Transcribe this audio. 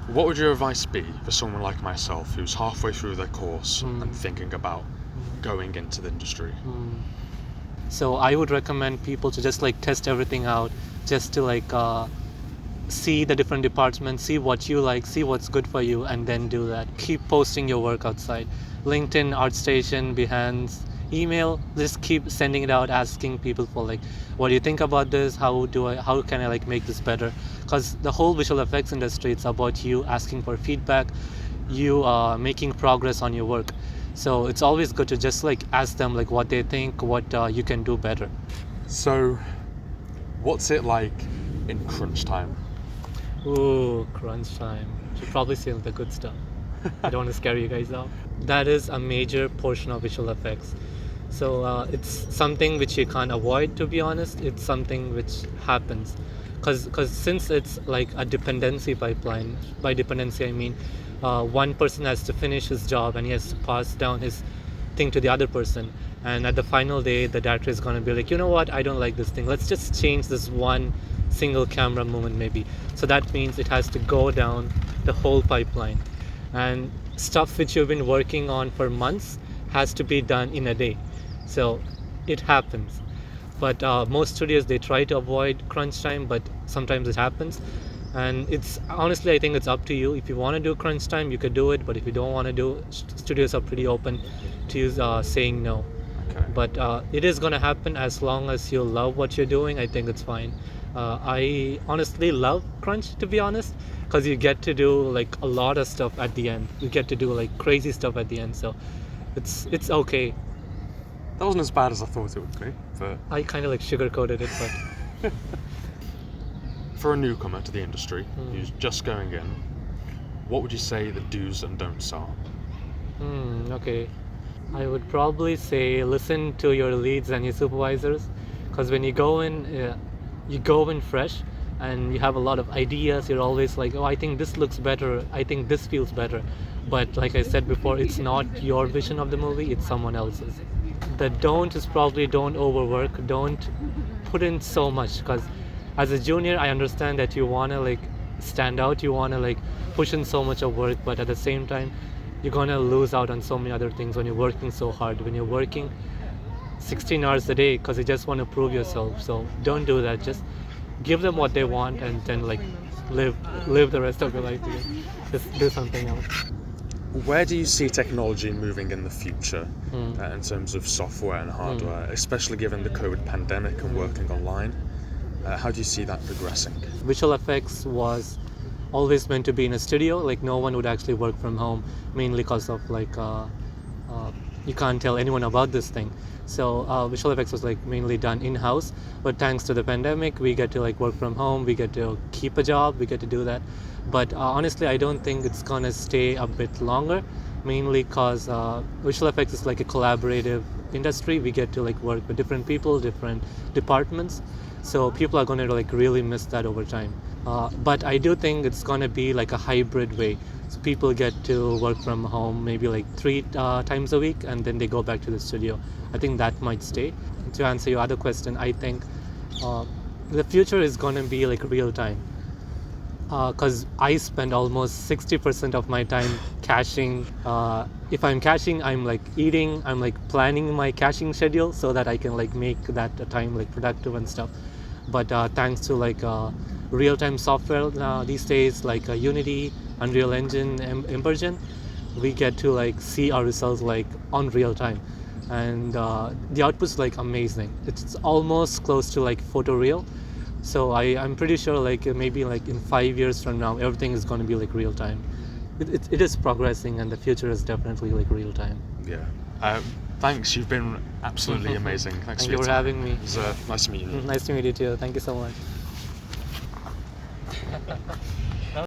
What would your advice be for someone like myself who's halfway through their course and thinking about going into the industry? So I would recommend people to just like test everything out, just to like see the different departments, see what you like, see what's good for you, and then do that. Keep posting your work outside. LinkedIn, ArtStation, Behance, email, just keep sending it out, asking people for like, what do you think about this? How can I like make this better? Because the whole visual effects industry, it's about you asking for feedback, you making progress on your work. So it's always good to just like ask them like what they think, what you can do better. So, what's it like in crunch time? Ooh, crunch time. Should probably say the good stuff. I don't want to scare you guys off. That is a major portion of visual effects. So it's something which you can't avoid, to be honest. It's something which happens. Because since it's like a dependency pipeline, by dependency I mean one person has to finish his job and he has to pass down his thing to the other person. And at the final day, the director is going to be like, you know what, I don't like this thing. Let's just change this one single camera movement maybe. So that means it has to go down the whole pipeline. And stuff which you've been working on for months has to be done in a day. So it happens. But most studios, they try to avoid crunch time, but sometimes it happens. And it's honestly, I think it's up to you. If you want to do crunch time, you could do it. But if you don't want to do, studios are pretty open to saying no. Okay. But it is going to happen as long as you love what you're doing. I think it's fine. I honestly love crunch, to be honest, because you get to do like a lot of stuff at the end. You get to do like crazy stuff at the end. So it's okay. That wasn't as bad as I thought it would be, but I kind of like sugarcoated it, but for a newcomer to the industry who's just going in, what would you say the do's and don'ts are? Okay. I would probably say listen to your leads and your supervisors, because when you go in fresh and you have a lot of ideas. You're always like, oh, I think this looks better, I think this feels better. But like I said before, it's not your vision of the movie, it's someone else's. The don't is probably don't overwork, don't put in so much, because as a junior I understand that you want to like stand out, you want to like push in so much of work, but at the same time you're going to lose out on so many other things when you're working so hard, when you're working 16 hours a day because you just want to prove yourself. So don't do that. Just give them what they want and then like live the rest of your life again. Just do something else. Where do you see technology moving in the future in terms of software and hardware, especially given the COVID pandemic and working online? How do you see that progressing? Visual effects was always meant to be in a studio. Like no one would actually work from home, mainly because of like you can't tell anyone about this thing. So visual effects was like mainly done in-house, but thanks to the pandemic we get to like work from home, we get to keep a job, we get to do that. But honestly I don't think it's gonna stay a bit longer, mainly because visual effects is like a collaborative industry. We get to like work with different people, different departments, so people are going to like really miss that over time. But I do think it's going to be like a hybrid way. So people get to work from home maybe like 3 times a week and then they go back to the studio. I think that might stay. To answer your other question, I think the future is going to be like real time. Because I spend almost 60% of my time caching. If I'm caching, I'm like eating, I'm like planning my caching schedule so that I can like make that time like productive and stuff. But thanks to like real-time software these days, like Unity, Unreal Engine, Immersion, we get to like see our results like on real time, and the output's like amazing. It's almost close to like photoreal. So I'm pretty sure like maybe like in 5 years from now everything is going to be like real time. It is progressing and the future is definitely like real time. Yeah. Thanks, you've been absolutely amazing. Thanks Thank you for time. having me. It was nice to meet you. Nice to meet you too. Thank you so much.